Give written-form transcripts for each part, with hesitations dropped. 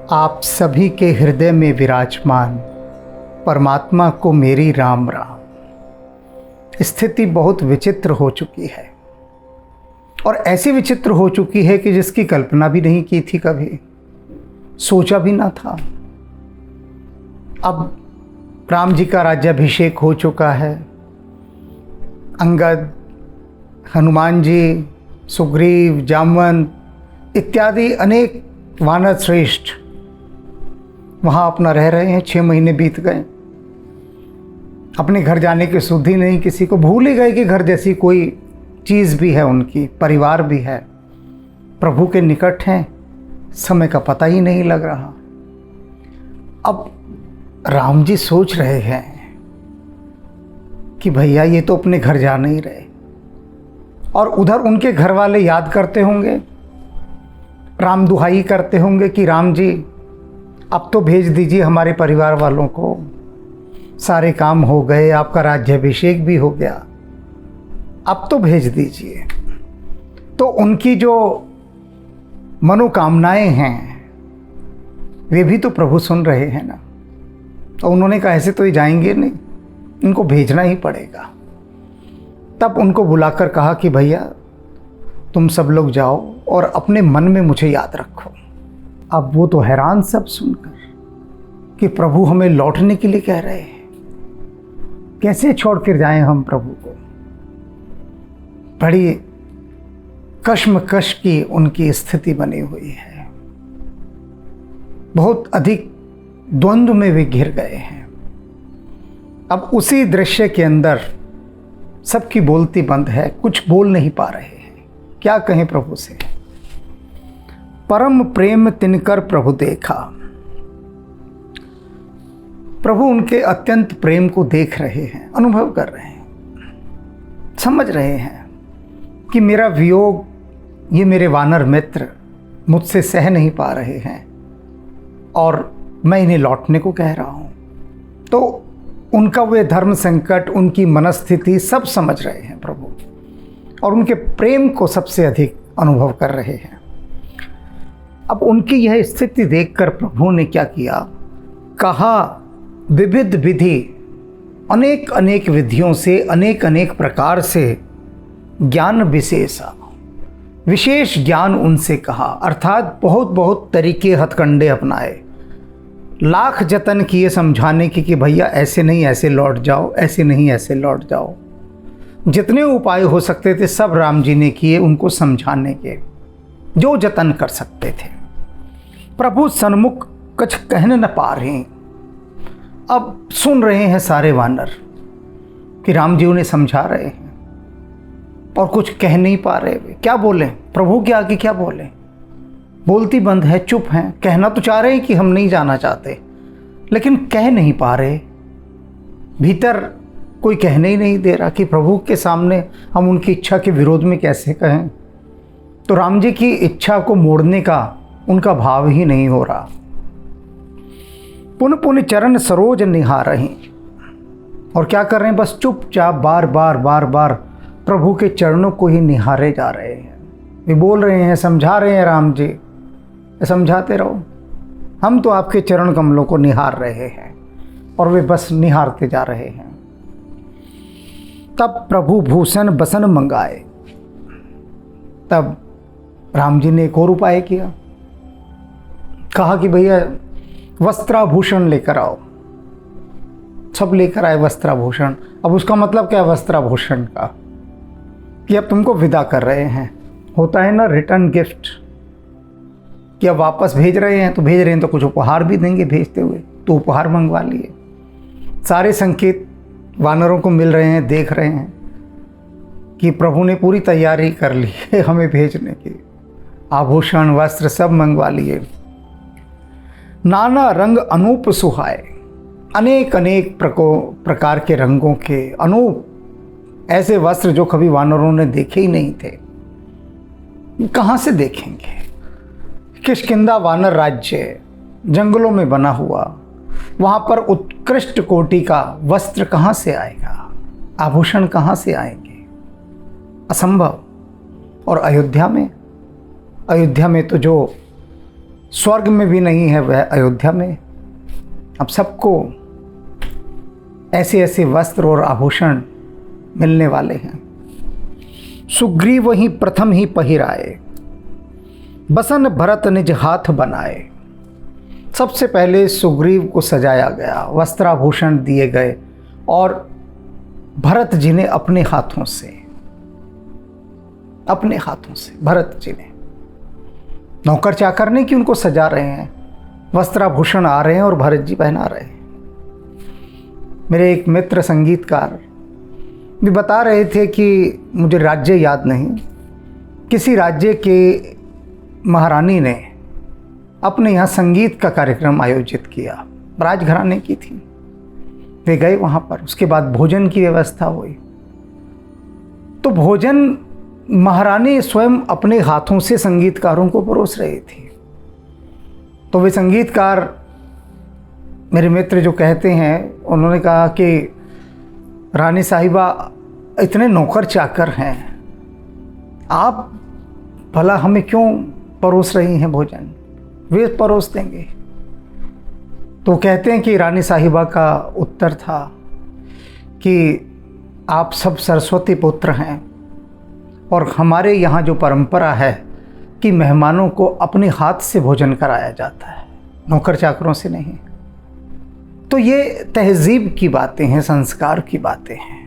आप सभी के हृदय में विराजमान परमात्मा को मेरी राम राम। स्थिति बहुत विचित्र हो चुकी है और ऐसी विचित्र हो चुकी है कि जिसकी कल्पना भी नहीं की थी, कभी सोचा भी ना था। अब राम जी का राज्याभिषेक हो चुका है। अंगद, हनुमान जी, सुग्रीव, जामवंत इत्यादि अनेक वानर श्रेष्ठ वहाँ अपना रह रहे हैं। 6 महीने बीत गए, अपने घर जाने की सुधि नहीं किसी को। भूल ही गए कि घर जैसी कोई चीज़ भी है, उनकी परिवार भी है, प्रभु के निकट हैं। समय का पता ही नहीं लग रहा। अब राम जी सोच रहे हैं कि भैया ये तो अपने घर जा नहीं रहे, और उधर उनके घर वाले याद करते होंगे, राम दुहाई करते होंगे कि राम जी अब तो भेज दीजिए हमारे परिवार वालों को, सारे काम हो गए, आपका राज्याभिषेक भी हो गया, अब तो भेज दीजिए। तो उनकी जो मनोकामनाएं हैं वे भी तो प्रभु सुन रहे हैं ना। तो उन्होंने कहा ऐसे तो ये जाएंगे नहीं, इनको भेजना ही पड़ेगा। तब उनको बुलाकर कहा कि भैया तुम सब लोग जाओ और अपने मन में मुझे याद रखो। अब वो तो हैरान सब सुनकर कि प्रभु हमें लौटने के लिए कह रहे हैं, कैसे छोड़ कर जाएं हम प्रभु को। बड़ी कश्मकश की उनकी स्थिति बनी हुई है। बहुत अधिक द्वंद्व में वे घिर गए हैं। अब उसी दृश्य के अंदर सबकी बोलती बंद है, कुछ बोल नहीं पा रहे हैं। क्या कहें प्रभु से। परम प्रेम तिनकर प्रभु देखा। प्रभु उनके अत्यंत प्रेम को देख रहे हैं, अनुभव कर रहे हैं, समझ रहे हैं कि मेरा वियोग ये मेरे वानर मित्र मुझसे सह नहीं पा रहे हैं और मैं इन्हें लौटने को कह रहा हूँ। तो उनका वे धर्म संकट, उनकी मनस्थिति सब समझ रहे हैं प्रभु, और उनके प्रेम को सबसे अधिक अनुभव कर रहे हैं। अब उनकी यह स्थिति देखकर प्रभु ने क्या किया, कहा विविध विधि, अनेक अनेक विधियों से, अनेक अनेक प्रकार से ज्ञान विशेषा, विशेष ज्ञान उनसे कहा। अर्थात बहुत बहुत तरीके हथकंडे अपनाए, लाख जतन किए समझाने की कि भैया ऐसे नहीं ऐसे लौट जाओ, ऐसे नहीं ऐसे लौट जाओ। जितने उपाय हो सकते थे सब राम जी ने किए उनको समझाने के, जो जतन कर सकते थे। प्रभु सन्मुख कुछ कहने न पा रहे। अब सुन रहे हैं सारे वानर कि राम जी उन्हें समझा रहे हैं और कुछ कह नहीं पा रहे। वे क्या बोले, प्रभु के आगे क्या बोले। बोलती बंद है, चुप हैं। कहना तो चाह रहे हैं कि हम नहीं जाना चाहते, लेकिन कह नहीं पा रहे। भीतर कोई कहने ही नहीं दे रहा कि प्रभु के सामने हम उनकी इच्छा के विरोध में कैसे कहें। तो राम जी की इच्छा को मोड़ने का उनका भाव ही नहीं हो रहा। पुन पुन चरण सरोज निहार रही, और क्या कर रहे हैं, बस चुपचाप बार बार बार बार प्रभु के चरणों को ही निहारे जा रहे हैं। वे बोल रहे हैं, समझा रहे हैं, राम जी समझाते रहो, हम तो आपके चरण कमलों को निहार रहे हैं। और वे बस निहारते जा रहे हैं। तब प्रभु भूषण बसन मंगाए। तब राम जी ने एक और उपाय किया, कहा कि भैया वस्त्राभूषण लेकर आओ। सब लेकर आए वस्त्राभूषण। अब उसका मतलब क्या है वस्त्राभूषण का, कि अब तुमको विदा कर रहे हैं। होता है ना रिटर्न गिफ्ट, कि अब वापस भेज रहे हैं तो भेज रहे हैं तो कुछ उपहार भी देंगे भेजते हुए, तो उपहार मंगवा लिए। सारे संकेत वानरों को मिल रहे हैं, देख रहे हैं कि प्रभु ने पूरी तैयारी कर ली है हमें भेजने की। आभूषण, वस्त्र सब मंगवा लिए। नाना रंग अनूप सुहाए, अनेक अनेक प्रकार के रंगों के अनूप ऐसे वस्त्र जो कभी वानरों ने देखे ही नहीं थे। कहाँ से देखेंगे। किष्किंधा वानर राज्य जंगलों में बना हुआ, वहाँ पर उत्कृष्ट कोटि का वस्त्र कहाँ से आएगा, आभूषण कहाँ से आएंगे, असंभव। और अयोध्या में तो जो स्वर्ग में भी नहीं है वह अयोध्या में। अब सबको ऐसे ऐसे वस्त्र और आभूषण मिलने वाले हैं। सुग्रीव वहीं प्रथम ही पहिराए, बसन भरत निज हाथ बनाए। सबसे पहले सुग्रीव को सजाया गया, वस्त्राभूषण दिए गए और भरत जी ने अपने हाथों से भरत जी ने, नौकर चाकर नहीं कि उनको सजा रहे हैं, वस्त्राभूषण आ रहे हैं और भरत जी पहना रहे हैं। मेरे एक मित्र संगीतकार भी बता रहे थे कि मुझे राज्य याद नहीं, किसी राज्य के महारानी ने अपने यहाँ संगीत का कार्यक्रम आयोजित किया, राजघराने की थी। वे गए वहाँ पर, उसके बाद भोजन की व्यवस्था हुई। तो भोजन महारानी स्वयं अपने हाथों से संगीतकारों को परोस रही थी। तो वे संगीतकार, मेरे मित्र जो कहते हैं, उन्होंने कहा कि रानी साहिबा इतने नौकर चाकर हैं, आप भला हमें क्यों परोस रही हैं भोजन, वे परोस देंगे। तो कहते हैं कि रानी साहिबा का उत्तर था कि आप सब सरस्वती पुत्र हैं और हमारे यहाँ जो परंपरा है कि मेहमानों को अपने हाथ से भोजन कराया जाता है, नौकर चाकरों से नहीं। तो ये तहजीब की बातें हैं, संस्कार की बातें हैं।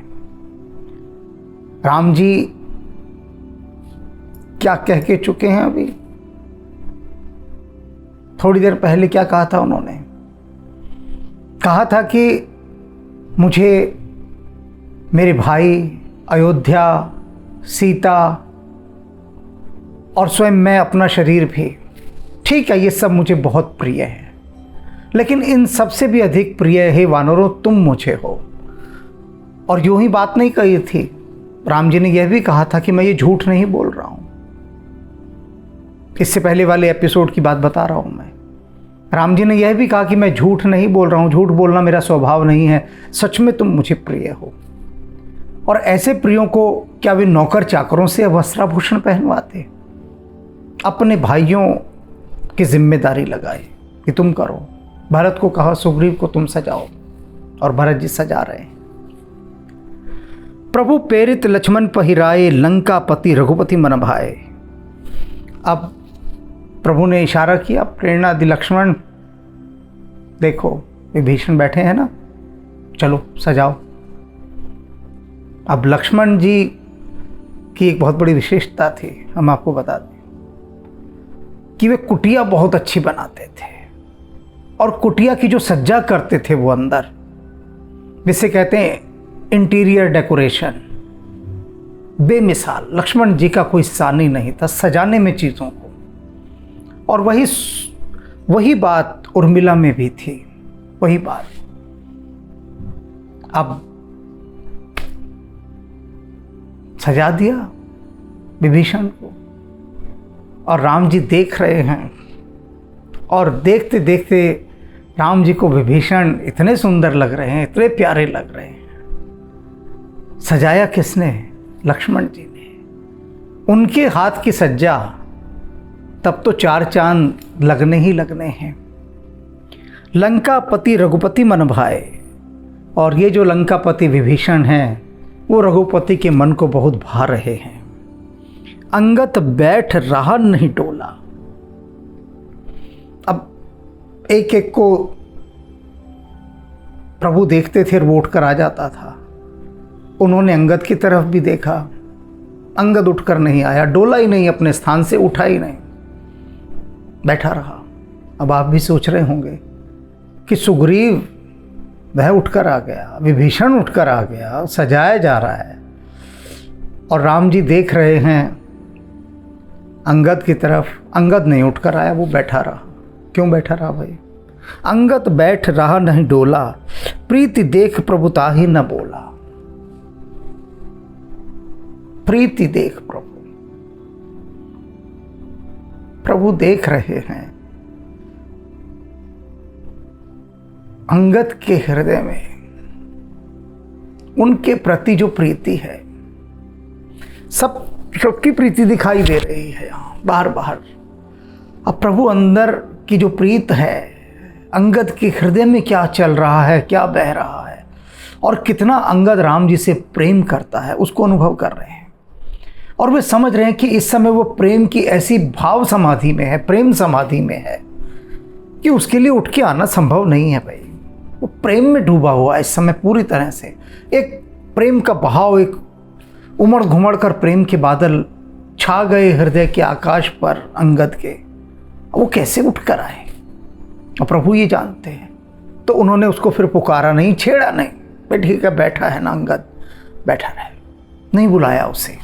राम जी क्या कह के चुके हैं अभी, थोड़ी देर पहले क्या कहा था उन्होंने? कहा था कि मुझे मेरे भाई, अयोध्या, सीता और स्वयं मैं, अपना शरीर भी, ठीक है, ये सब मुझे बहुत प्रिय है, लेकिन इन सबसे भी अधिक प्रिय है वानरों तुम मुझे हो। और यूं ही बात नहीं कही थी, राम जी ने यह भी कहा था कि मैं ये झूठ नहीं बोल रहा हूं। इससे पहले वाले एपिसोड की बात बता रहा हूं मैं। राम जी ने यह भी कहा कि मैं झूठ नहीं बोल रहा हूं, झूठ बोलना मेरा स्वभाव नहीं है, सच में तुम मुझे प्रिय हो। और ऐसे प्रियों को क्या वे नौकर चाकरों से वस्त्राभूषण पहनवाते? अपने भाइयों की जिम्मेदारी लगाई कि तुम करो। भरत को कहा सुग्रीव को तुम सजाओ, और भरत जी सजा रहे हैं। प्रभु प्रेरित लक्ष्मण पहिराए, लंका पति रघुपति मन भाए। अब प्रभु ने इशारा किया, प्रेरणा दी, लक्ष्मण देखो विभीषण बैठे हैं ना, चलो सजाओ। अब लक्ष्मण जी की एक बहुत बड़ी विशेषता थी, हम आपको बता दें कि वे कुटिया बहुत अच्छी बनाते थे, और कुटिया की जो सज्जा करते थे वो अंदर, जिसे कहते हैं इंटीरियर डेकोरेशन, बेमिसाल। लक्ष्मण जी का कोई सानी नहीं था सजाने में चीज़ों को। और वही बात उर्मिला में भी थी, वही बात। अब सजा दिया विभीषण को, और राम जी देख रहे हैं, और देखते देखते राम जी को विभीषण इतने सुंदर लग रहे हैं, इतने प्यारे लग रहे हैं। सजाया किसने? लक्ष्मण जी ने। उनके हाथ की सज्जा, तब तो चार चांद लगने ही लगने हैं। लंका पति रघुपति मन भाए। और ये जो लंकापति विभीषण हैं, वो रघुपति के मन को बहुत भा रहे हैं। अंगत बैठ रहा नहीं डोला। अब एक एक को प्रभु देखते थे, वो उठकर आ जाता था। उन्होंने अंगद की तरफ भी देखा, अंगद उठकर नहीं आया, डोला ही नहीं, अपने स्थान से उठा ही नहीं, बैठा रहा। अब आप भी सोच रहे होंगे कि सुग्रीव वह उठकर आ गया, विभीषण उठकर आ गया, सजाया जा रहा है, और राम जी देख रहे हैं अंगद की तरफ। अंगद नहीं उठकर आया, वो बैठा रहा। क्यों बैठा रहा भाई? अंगद बैठ रहा नहीं डोला, प्रीति देख प्रभुता ही न बोला। प्रीति देख प्रभु देख रहे हैं अंगद के हृदय में उनके प्रति जो प्रीति है, सबकी प्रीति दिखाई दे रही है यहाँ बाहर बाहर। अब प्रभु अंदर की जो प्रीत है, अंगद के हृदय में क्या चल रहा है, क्या बह रहा है, और कितना अंगद राम जी से प्रेम करता है, उसको अनुभव कर रहे हैं। और वे समझ रहे हैं कि इस समय वो प्रेम की ऐसी भाव समाधि में है, प्रेम समाधि में है, कि उसके लिए उठ के आना संभव नहीं है भाई। वो प्रेम में डूबा हुआ है इस समय पूरी तरह से। एक प्रेम का बहाव, एक उमड़ घुमड़ कर प्रेम के बादल छा गए हृदय के आकाश पर अंगद के। वो कैसे उठ कर आए, और प्रभु ये जानते हैं। तो उन्होंने उसको फिर पुकारा नहीं, छेड़ा नहीं, भाई ठीक है बैठा है ना अंगद, बैठा रहे, नहीं बुलाया उसे।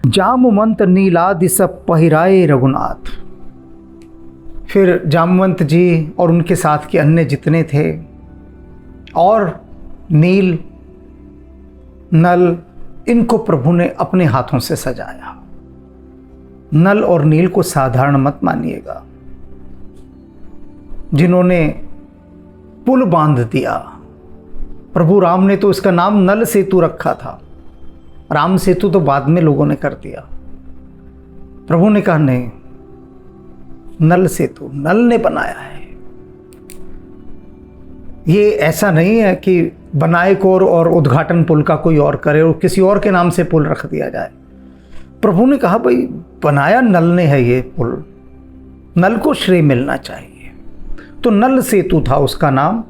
जामवंत नीलादि सब पहिराए रघुनाथ। फिर जामवंत जी और उनके साथ के अन्य जितने थे, और नील, नल, इनको प्रभु ने अपने हाथों से सजाया। नल और नील को साधारण मत मानिएगा, जिन्होंने पुल बांध दिया। प्रभु राम ने तो इसका नाम नल सेतु रखा था, राम सेतु तो बाद में लोगों ने कर दिया। प्रभु ने कहा नहीं, नल सेतु नल ने बनाया है। ये ऐसा नहीं है कि बनाए को और उद्घाटन पुल का कोई और करे और किसी और के नाम से पुल रख दिया जाए। प्रभु ने कहा भाई बनाया नल ने है ये पुल, नल को श्रेय मिलना चाहिए। तो नल सेतु था उसका नाम।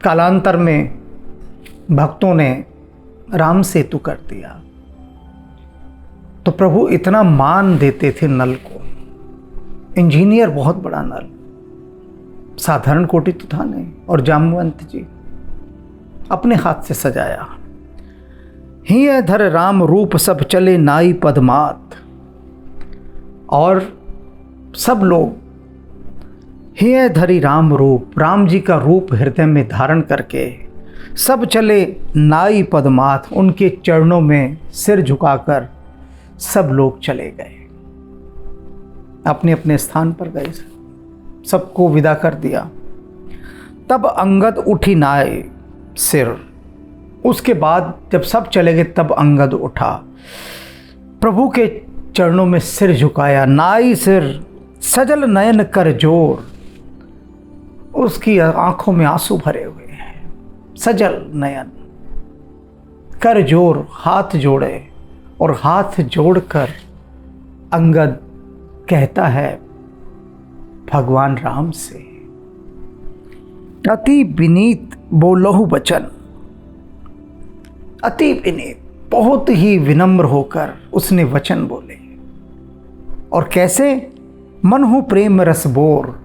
कालांतर में भक्तों ने राम सेतु कर दिया। तो प्रभु इतना मान देते थे नल को। इंजीनियर बहुत बड़ा नल, साधारण कोटि तो था नहीं। और जामवंत जी अपने हाथ से सजाया। हिय धर राम रूप सब चले नाई पदमात। और सब लोग हिय धरी राम रूप, राम जी का रूप हृदय में धारण करके सब चले नाई पदमात, उनके चरणों में सिर झुकाकर सब लोग चले गए, अपने अपने स्थान पर गए, सबको विदा कर दिया। तब अंगद उठी नाय सिर। उसके बाद जब सब चले गए तब अंगद उठा, प्रभु के चरणों में सिर झुकाया। नाई सिर सजल नयन कर जोर, उसकी आंखों में आंसू भरे हुए हैं। सजल नयन कर जोर, हाथ जोड़े, और हाथ जोड़कर अंगद कहता है भगवान राम से, अति विनीत बोलहु वचन। अति विनीत, बहुत ही विनम्र होकर उसने वचन बोले। और कैसे? मन हूँ प्रेम रस बोर,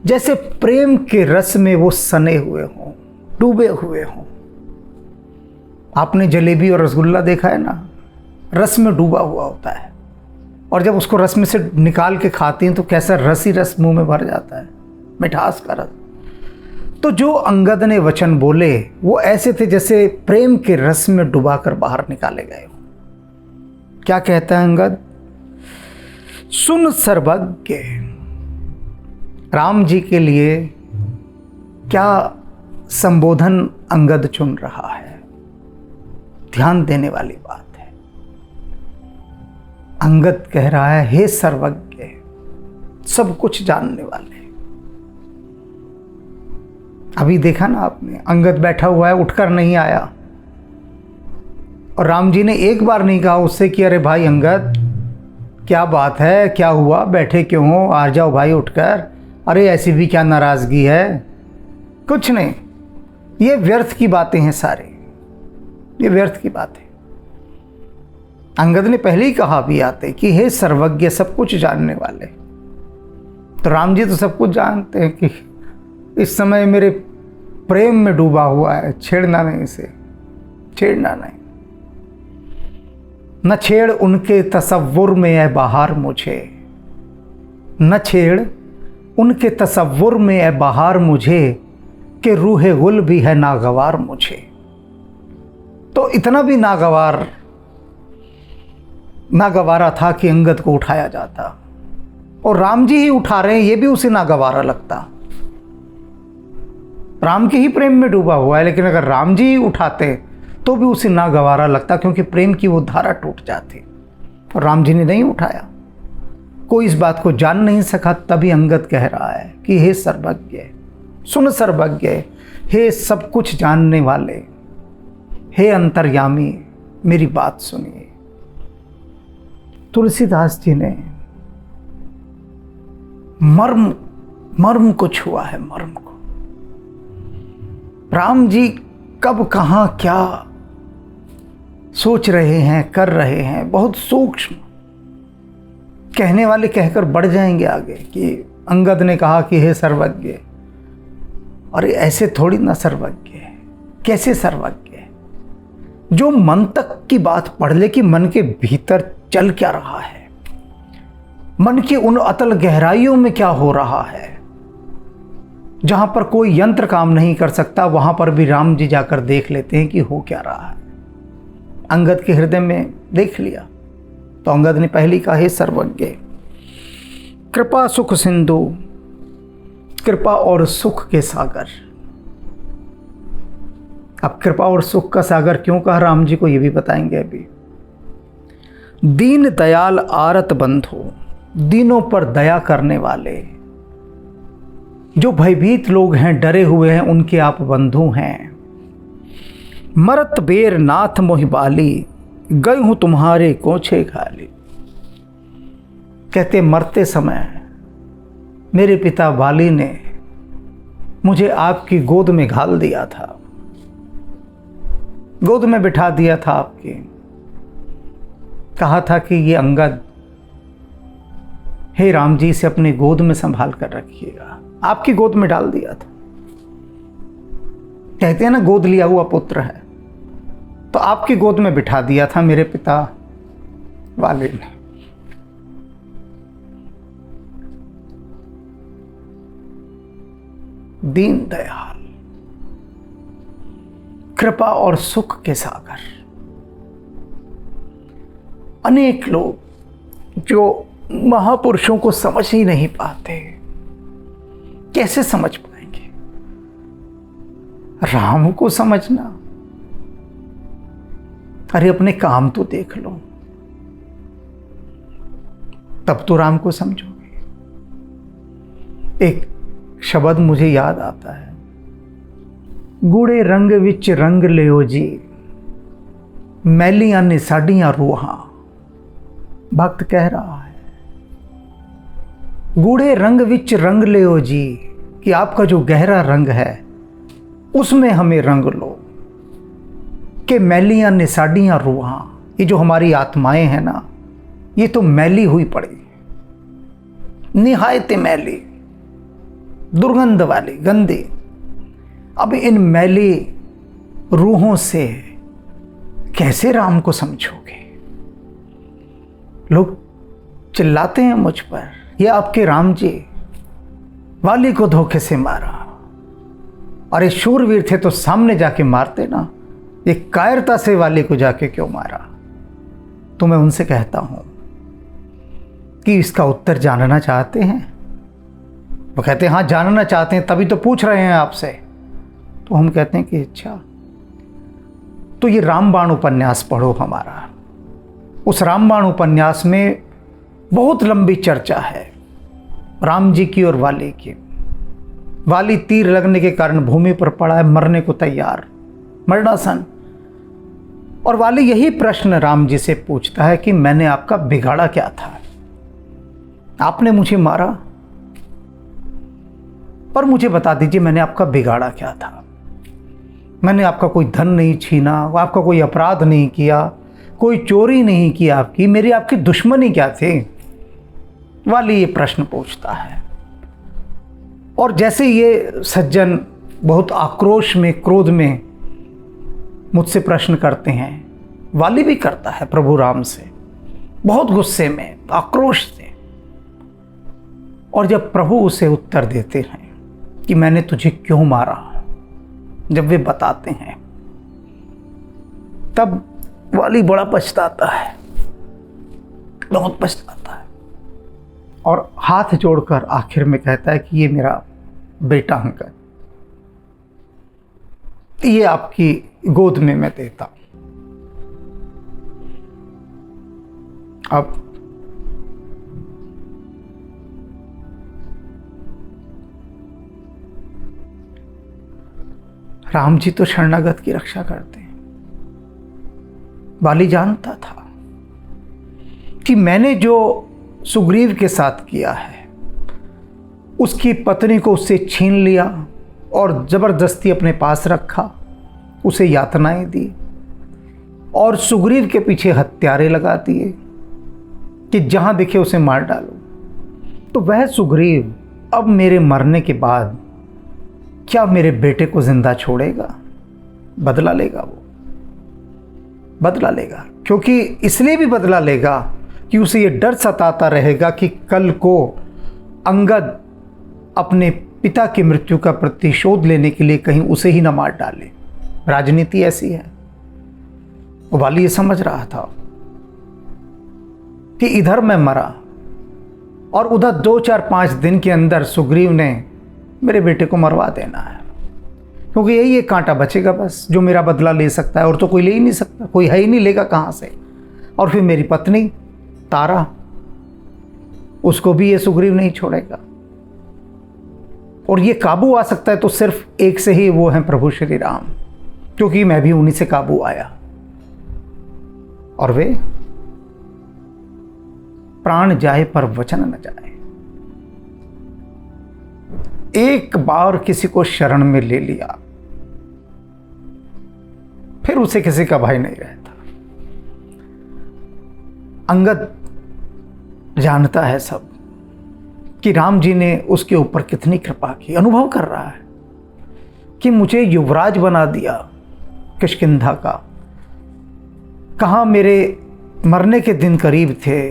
जैसे प्रेम के रस में वो सने हुए हों, डूबे हुए हों। आपने जलेबी और रसगुल्ला देखा है ना, रस में डूबा हुआ होता है, और जब उसको रस में से निकाल के खाते हैं तो कैसा रस ही रस मुंह में भर जाता है, मिठास का रस। तो जो अंगद ने वचन बोले वो ऐसे थे जैसे प्रेम के रस में डुबाकर बाहर निकाले गए हो। क्या कहता है अंगद? सुन सर्वज्ञ। राम जी के लिए क्या संबोधन अंगद चुन रहा है, ध्यान देने वाली बात है। अंगद कह रहा है हे सर्वज्ञ, सब कुछ जानने वाले। अभी देखा ना आपने, अंगद बैठा हुआ है, उठकर नहीं आया, और राम जी ने एक बार नहीं कहा उससे कि अरे भाई अंगद क्या बात है, क्या हुआ, बैठे क्यों हो, आ जाओ भाई उठकर, अरे ऐसी भी क्या नाराज़गी है। कुछ नहीं, ये व्यर्थ की बातें हैं सारी, ये व्यर्थ की बातें। अंगद ने पहले ही कहा भी आते कि हे सर्वज्ञ, सब कुछ जानने वाले। तो राम जी तो सब कुछ जानते हैं कि इस समय मेरे प्रेम में डूबा हुआ है, छेड़ना नहीं इसे, छेड़ना नहीं। न छेड़ उनके तसव्वुर में है बहार मुझे, न छेड़ उनके तसव्वुर में है बहार मुझे, कि रूहे गुल भी है नागवार मुझे। तो इतना भी नागवारा था कि अंगद को उठाया जाता, और राम जी ही उठा रहे हैं, ये भी उसे नागवारा लगता। राम के ही प्रेम में डूबा हुआ है, लेकिन अगर राम जी ही उठाते तो भी उसे नागवारा लगता, क्योंकि प्रेम की वो धारा टूट जाती। और राम जी ने नहीं उठाया, कोई इस बात को जान नहीं सका, तभी अंगद कह रहा है कि हे सर्वज्ञ, सुन सर्वज्ञ, हे सब कुछ जानने वाले, हे अंतर्यामी, मेरी बात सुनिए। तुलसीदास जी ने मर्म को छुआ है, मर्म को। राम जी कब कहां क्या सोच रहे हैं, कर रहे हैं, बहुत सूक्ष्म। कहने वाले कहकर बढ़ जाएंगे आगे कि अंगद ने कहा कि हे सर्वज्ञ, और ऐसे थोड़ी ना सर्वज्ञ, कैसे सर्वज्ञ? जो मन तक की बात पढ़ ले कि मन के भीतर चल क्या रहा है, मन की उन अतल गहराइयों में क्या हो रहा है, जहां पर कोई यंत्र काम नहीं कर सकता, वहां पर भी राम जी जाकर देख लेते हैं कि हो क्या रहा है। अंगद के हृदय में देख लिया तो अंगद ने पहली कहा, हे सर्वज्ञ, कृपा सुख सिंधु, कृपा और सुख के सागर। अब कृपा और सुख का सागर क्यों कहा राम जी को, ये भी बताएंगे अभी। दीन दयाल आरत बंधु, दीनों पर दया करने वाले, जो भयभीत लोग हैं, डरे हुए हैं, उनके आप बंधु हैं। मरत बेर नाथ मोहिबाली, गई हूं तुम्हारे कोछे खाली। कहते मरते समय मेरे पिता वाली ने मुझे आपकी गोद में घाल दिया था, गोद में बिठा दिया था आपकी, कहा था कि ये अंगद हे राम जी से अपनी गोद में संभाल कर रखिएगा, आपकी गोद में डाल दिया था। कहते हैं ना गोद लिया हुआ पुत्र है, तो आपकी गोद में बिठा दिया था मेरे पिता वाले ने। दीन दयाल, कृपा और सुख के सागर। अनेक लोग जो महापुरुषों को समझ ही नहीं पाते, कैसे समझ पाएंगे? राम को समझना, अरे अपने काम तो देख लो, तब तो राम को समझोगे। एक शब्द मुझे याद आता है, गूढ़े रंग विच रंग लियो जी, मैलियां ने साडियां रूहां। भक्त कह रहा है गूढ़े रंग विच रंग लियो जी, कि आपका जो गहरा रंग है उसमें हमें रंग लो, कि मैलियां ने साडियां रूहां। ये जो हमारी आत्माएं हैं ना, ये तो मैली हुई पड़ी, निहायत मैली, दुर्गंध वाली, गंदी। अब इन मैली रूहों से कैसे राम को समझोगे? लोग चिल्लाते हैं मुझ पर, ये आपके राम जी वाली को धोखे से मारा, और ये शूरवीर थे तो सामने जाके मारते ना, ये कायरता से वाली को जाके क्यों मारा? तो मैं उनसे कहता हूं कि इसका उत्तर जानना चाहते हैं? वो कहते हैं हाँ जानना चाहते हैं, तभी तो पूछ रहे हैं आपसे। तो हम कहते हैं कि अच्छा, तो ये रामबाण उपन्यास पढ़ो हमारा। उस रामबाण उपन्यास में बहुत लंबी चर्चा है राम जी की और वाली की। वाली तीर लगने के कारण भूमि पर पड़ा है, मरने को तैयार, मरणासन। और वाली यही प्रश्न राम जी से पूछता है कि मैंने आपका बिगाड़ा क्या था? आपने मुझे मारा, पर मुझे बता दीजिए मैंने आपका बिगाड़ा क्या था? मैंने आपका कोई धन नहीं छीना, आपका कोई अपराध नहीं किया, कोई चोरी नहीं की आपकी, मेरी आपकी दुश्मनी क्या थी? वाली ये प्रश्न पूछता है। और जैसे ये सज्जन बहुत आक्रोश में, क्रोध में मुझसे प्रश्न करते हैं, वाली भी करता है प्रभु राम से, बहुत गुस्से में, आक्रोश से। और जब प्रभु उसे उत्तर देते हैं कि मैंने तुझे क्यों मारा, जब वे बताते हैं, तब वाली बड़ा पछताता है, बहुत पछताता है, और हाथ जोड़कर आखिर में कहता है कि ये मेरा बेटा अंगद, ये आपकी गोद में मैं देता। अब राम जी तो शरणागत की रक्षा करते हैं। वाली जानता था कि मैंने जो सुग्रीव के साथ किया है, उसकी पत्नी को उससे छीन लिया और जबरदस्ती अपने पास रखा, उसे यातनाएं दी और सुग्रीव के पीछे हत्यारे लगा दिए कि जहां दिखे उसे मार डालो। तो वह सुग्रीव अब मेरे मरने के बाद क्या मेरे बेटे को जिंदा छोड़ेगा? बदला लेगा, वो बदला लेगा। क्योंकि इसलिए भी बदला लेगा कि उसे ये डर सताता रहेगा कि कल को अंगद अपने पिता की मृत्यु का प्रतिशोध लेने के लिए कहीं उसे ही न मार डाले। राजनीति ऐसी है। वाली ये समझ रहा था कि इधर मैं मरा और उधर 2-4-5 दिन के अंदर सुग्रीव ने मेरे बेटे को मरवा देना है, क्योंकि यही एक कांटा बचेगा बस जो मेरा बदला ले सकता है, और तो कोई ले ही नहीं सकता, कोई है ही नहीं, लेगा कहाँ से। और फिर मेरी पत्नी तारा, उसको भी ये सुग्रीव नहीं छोड़ेगा। और ये काबू आ सकता है तो सिर्फ एक से ही, वो है प्रभु श्री राम, क्योंकि मैं भी उन्हीं से काबू आया। और वे प्राण जाए पर वचन न जाए। एक बार किसी को शरण में ले लिया, फिर उसे किसी का भय नहीं रहता। अंगद जानता है सब कि राम जी ने उसके ऊपर कितनी कृपा की। अनुभव कर रहा है कि मुझे युवराज बना दिया किष्किंधा का। कहाँ मेरे मरने के दिन करीब थे,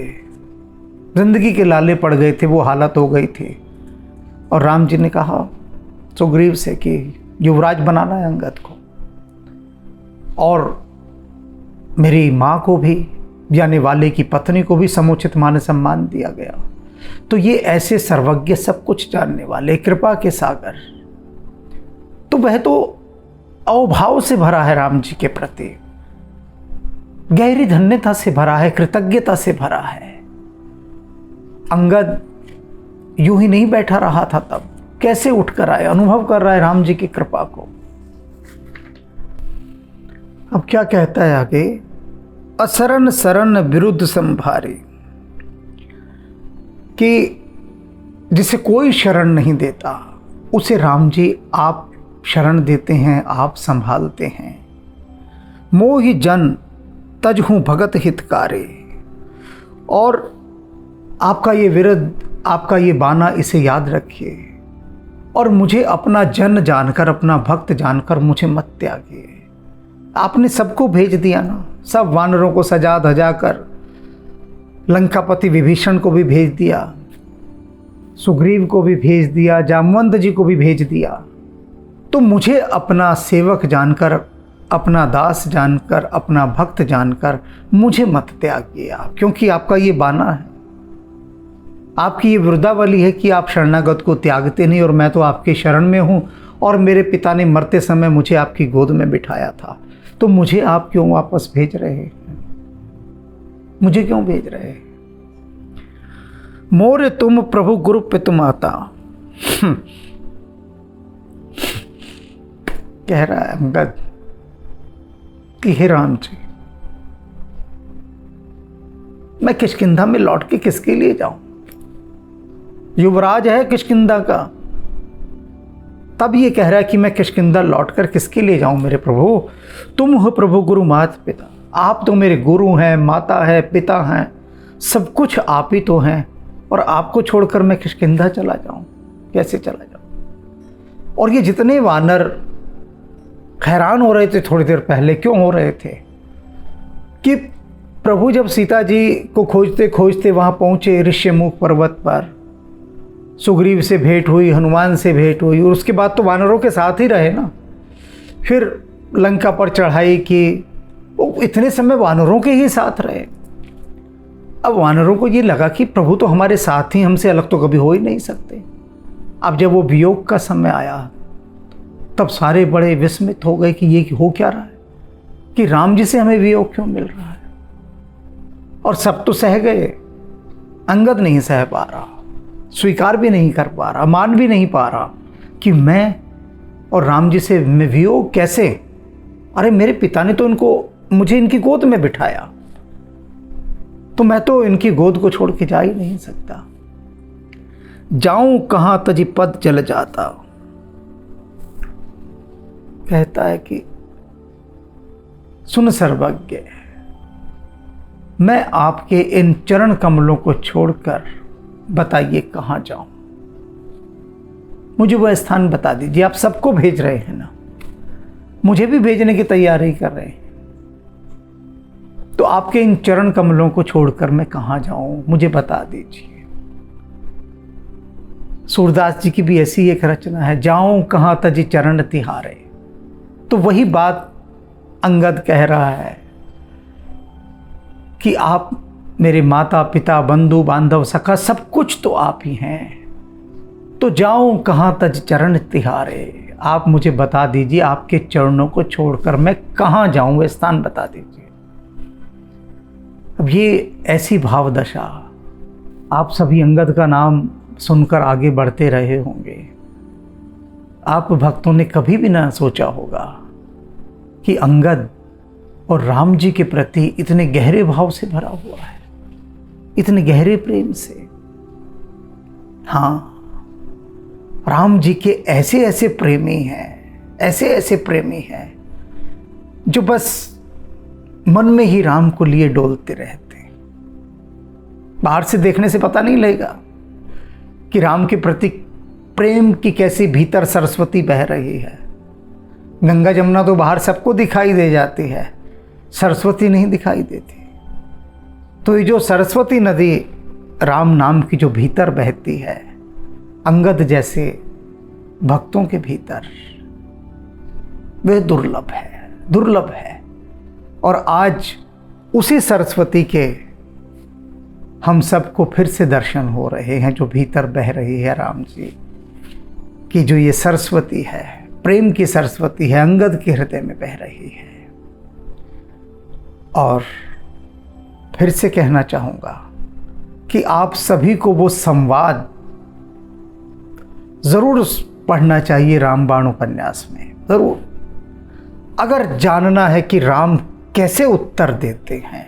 जिंदगी के लाले पड़ गए थे, वो हालत हो गई थी, और राम जी ने कहा सुग्रीव से कि युवराज बनाना है अंगद को, और मेरी माँ को भी, यानी वाले की पत्नी को भी समुचित मान सम्मान दिया गया। तो ये ऐसे सर्वज्ञ, सब कुछ जानने वाले, कृपा के सागर, तो वह तो अवभाव से भरा है राम जी के प्रति, गहरी धन्यता से भरा है, कृतज्ञता से भरा है। अंगद यूं ही नहीं बैठा रहा था, तब कैसे उठकर आए, अनुभव कर रहा है राम जी की कृपा को। अब क्या कहता है आगे, असरण शरण विरुद्ध संभारी, कि जिसे कोई शरण नहीं देता उसे राम जी आप शरण देते हैं, आप संभालते हैं। मोहि जन तजहूँ भगत हितकारी, और आपका ये विरुद्ध, आपका ये बाना, इसे याद रखिए, और मुझे अपना जन जानकर, अपना भक्त जानकर मुझे मत त्यागिए। आपने सबको भेज दिया ना, सब वानरों को सजा धजा कर, लंकापति विभीषण को भी भेज दिया, सुग्रीव को भी भेज दिया, जामवंत जी को भी भेज दिया, तो मुझे अपना सेवक जानकर, अपना दास जानकर, अपना भक्त जानकर मुझे मत त्यागिए आप, क्योंकि आपका ये बाना है, आपकी ये वृद्धावली है कि आप शरणागत को त्यागते नहीं, और मैं तो आपके शरण में हूँ, और मेरे पिता ने मरते समय मुझे आपकी गोद में बिठाया था, तो मुझे आप क्यों वापस भेज रहे हैं? मुझे क्यों भेज रहे हैं? मोरे तुम प्रभु गुरु पे तुम आता, कह रहा है अंगद कि हे राम जी, मैं किष्किंधा में लौट के किसके लिए जाऊं? युवराज है किष्किंधा का, तब ये कह रहा है कि मैं किष्किंधा लौटकर किसके लिए जाऊं? मेरे प्रभु, तुम हो प्रभु गुरु मात पिता, आप तो मेरे गुरु हैं, माता है, पिता हैं, सब कुछ आप ही तो हैं, और आपको छोड़कर मैं किष्किंधा चला जाऊं? कैसे चला जाऊं? और ये जितने वानर हैरान हो रहे थे थोड़ी देर पहले, क्यों हो रहे थे कि प्रभु जब सीता जी को खोजते खोजते वहां पहुंचे ऋष्यमुख पर्वत पर, सुग्रीव से भेंट हुई, हनुमान से भेंट हुई, और उसके बाद तो वानरों के साथ ही रहे ना, फिर लंका पर चढ़ाई की, वो इतने समय वानरों के ही साथ रहे। अब वानरों को ये लगा कि प्रभु तो हमारे साथ ही, हमसे अलग तो कभी हो ही नहीं सकते। अब जब वो वियोग का समय आया, तब सारे बड़े विस्मित हो गए कि ये हो क्या रहा है, कि राम जी से हमें वियोग क्यों मिल रहा है। और सब तो सह गए, अंगद नहीं सह पा रहा, स्वीकार भी नहीं कर पा रहा, मान भी नहीं पा रहा कि मैं और राम जी से मैं वियोग कैसे? अरे मेरे पिता ने तो मुझे इनकी गोद में बिठाया, तो मैं तो इनकी गोद को छोड़ के जा ही नहीं सकता। जाऊं कहां तजी पद जल जाता। कहता है कि सुन सर्वज्ञ, मैं आपके इन चरण कमलों को छोड़कर बताइए कहां जाऊं। मुझे वह स्थान बता दीजिए। आप सबको भेज रहे हैं ना, मुझे भी भेजने की तैयारी कर रहे हैं, तो आपके इन चरण कमलों को छोड़कर मैं कहां जाऊं, मुझे बता दीजिए। सूरदास जी की भी ऐसी एक रचना है, जाऊं कहां तजी चरण तिहारे। तो वही बात अंगद कह रहा है कि आप मेरे माता पिता बंधु बांधव सखा सब कुछ तो आप ही हैं, तो जाऊं कहां तज चरण तिहारे। आप मुझे बता दीजिए, आपके चरणों को छोड़कर मैं कहां जाऊं, वह स्थान बता दीजिए। अब ये ऐसी भाव दशा, आप सभी अंगद का नाम सुनकर आगे बढ़ते रहे होंगे। आप भक्तों ने कभी भी ना सोचा होगा कि अंगद और राम जी के प्रति इतने गहरे भाव से भरा हुआ है, इतने गहरे प्रेम से। हाँ, राम जी के ऐसे ऐसे प्रेमी हैं, ऐसे ऐसे प्रेमी हैं जो बस मन में ही राम को लिए डोलते रहते हैं। बाहर से देखने से पता नहीं लगेगा कि राम के प्रति प्रेम की कैसी भीतर सरस्वती बह रही है। गंगा जमुना तो बाहर सबको दिखाई दे जाती है, सरस्वती नहीं दिखाई देती। तो ये जो सरस्वती नदी राम नाम की जो भीतर बहती है, अंगद जैसे भक्तों के भीतर, वह दुर्लभ है, दुर्लभ है। और आज उसी सरस्वती के हम सबको फिर से दर्शन हो रहे हैं, जो भीतर बह रही है राम जी की। जो ये सरस्वती है, प्रेम की सरस्वती है, अंगद के हृदय में बह रही है। और फिर से कहना चाहूँगा कि आप सभी को वो संवाद ज़रूर पढ़ना चाहिए रामबाण उपन्यास में, ज़रूर। अगर जानना है कि राम कैसे उत्तर देते हैं,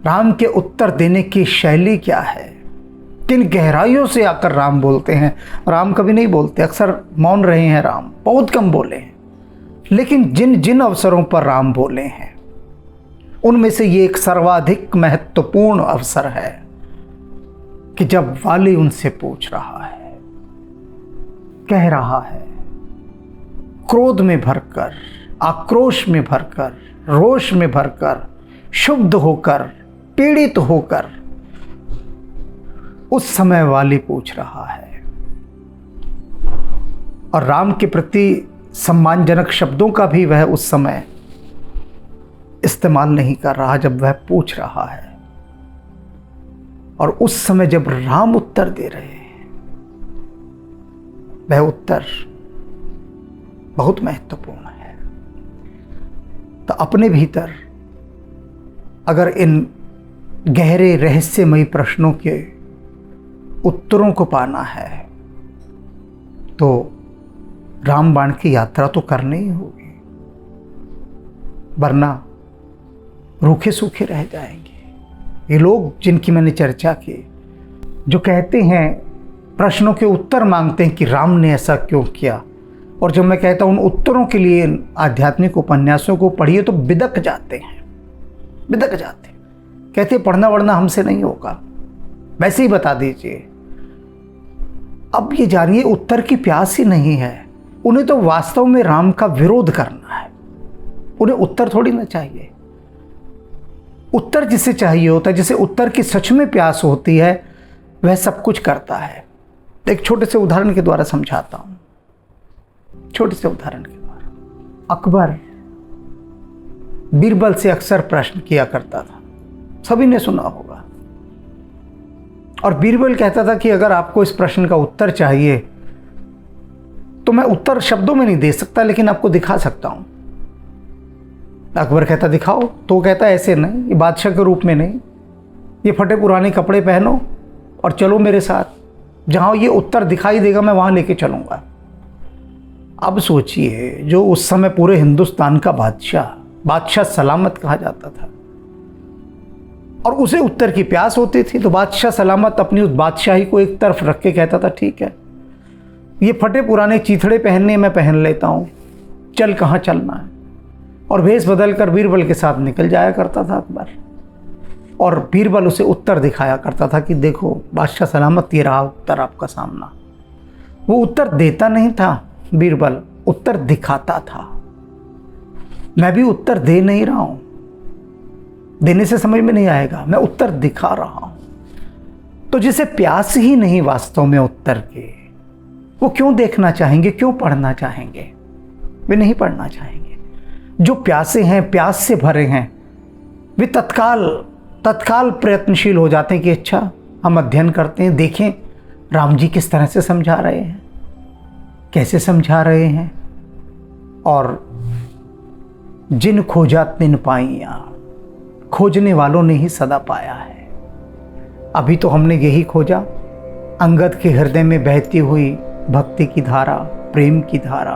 राम के उत्तर देने की शैली क्या है, किन गहराइयों से आकर राम बोलते हैं। राम कभी नहीं बोलते, अक्सर मौन रहे हैं राम, बहुत कम बोले हैं। लेकिन जिन जिन अवसरों पर राम बोले हैं, उनमें से ये एक सर्वाधिक महत्वपूर्ण अवसर है कि जब वाली उनसे पूछ रहा है, कह रहा है, क्रोध में भरकर, आक्रोश में भरकर, रोष में भरकर, क्षुब्ध होकर, पीड़ित होकर, उस समय वाली पूछ रहा है। और राम के प्रति सम्मानजनक शब्दों का भी वह उस समय इस्तेमाल नहीं कर रहा जब वह पूछ रहा है। और उस समय जब राम उत्तर दे रहे हैं, वह उत्तर बहुत महत्वपूर्ण है। तो अपने भीतर अगर इन गहरे रहस्यमयी प्रश्नों के उत्तरों को पाना है, तो रामबाण की यात्रा तो करनी ही होगी, वरना रूखे सूखे रह जाएंगे। ये लोग जिनकी मैंने चर्चा की, जो कहते हैं, प्रश्नों के उत्तर मांगते हैं कि राम ने ऐसा क्यों किया, और जब मैं कहता हूँ उन उत्तरों के लिए आध्यात्मिक उपन्यासों को पढ़िए, तो बिदक जाते हैं, बिदक जाते हैं। कहते पढ़ना वढ़ना हमसे नहीं होगा, वैसे ही बता दीजिए। अब ये जानिए, उत्तर की प्यास ही नहीं है उन्हें, तो वास्तव में राम का विरोध करना है। उन्हें उत्तर थोड़ी ना चाहिए। उत्तर जिसे चाहिए होता है, जिसे उत्तर की सच में प्यास होती है, वह सब कुछ करता है। एक छोटे से उदाहरण के द्वारा समझाता हूं, छोटे से उदाहरण के द्वारा। अकबर बीरबल से अक्सर प्रश्न किया करता था, सभी ने सुना होगा। और बीरबल कहता था कि अगर आपको इस प्रश्न का उत्तर चाहिए तो मैं उत्तर शब्दों में नहीं दे सकता, लेकिन आपको दिखा सकता हूं। अकबर कहता दिखाओ, तो वो कहता ऐसे नहीं, ये बादशाह के रूप में नहीं, ये फटे पुराने कपड़े पहनो और चलो मेरे साथ, जहां ये उत्तर दिखाई देगा मैं वहां लेके चलूंगा। अब सोचिए, जो उस समय पूरे हिंदुस्तान का बादशाह सलामत कहा जाता था, और उसे उत्तर की प्यास होती थी, तो बादशाह सलामत अपनी उस बादशाही को एक तरफ रख के कहता था, ठीक है, ये फटे पुराने चीथड़े पहनने मैं पहन लेता हूँ, चल कहाँ चलना है। और भेष बदल कर बीरबल के साथ निकल जाया करता था अकबर, और बीरबल उसे उत्तर दिखाया करता था कि देखो बादशाह सलामत, ये रहा उत्तर आपका सामना। वो उत्तर देता नहीं था बीरबल, उत्तर दिखाता था। मैं भी उत्तर दे नहीं रहा हूं, देने से समझ में नहीं आएगा, मैं उत्तर दिखा रहा हूं। तो जिसे प्यास ही नहीं वास्तव में उत्तर के, वो क्यों देखना चाहेंगे, क्यों पढ़ना चाहेंगे? वे नहीं पढ़ना चाहेंगे। जो प्यासे हैं, प्यास से भरे हैं, वे तत्काल प्रयत्नशील हो जाते हैं कि अच्छा हम अध्ययन करते हैं, देखें राम जी किस तरह से समझा रहे हैं, कैसे समझा रहे हैं। और जिन खोजा तिन पाइया, खोजने वालों ने ही सदा पाया है। अभी तो हमने यही खोजा, अंगद के हृदय में बहती हुई भक्ति की धारा, प्रेम की धारा,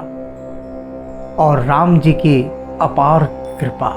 और राम जी की अपार कृपा।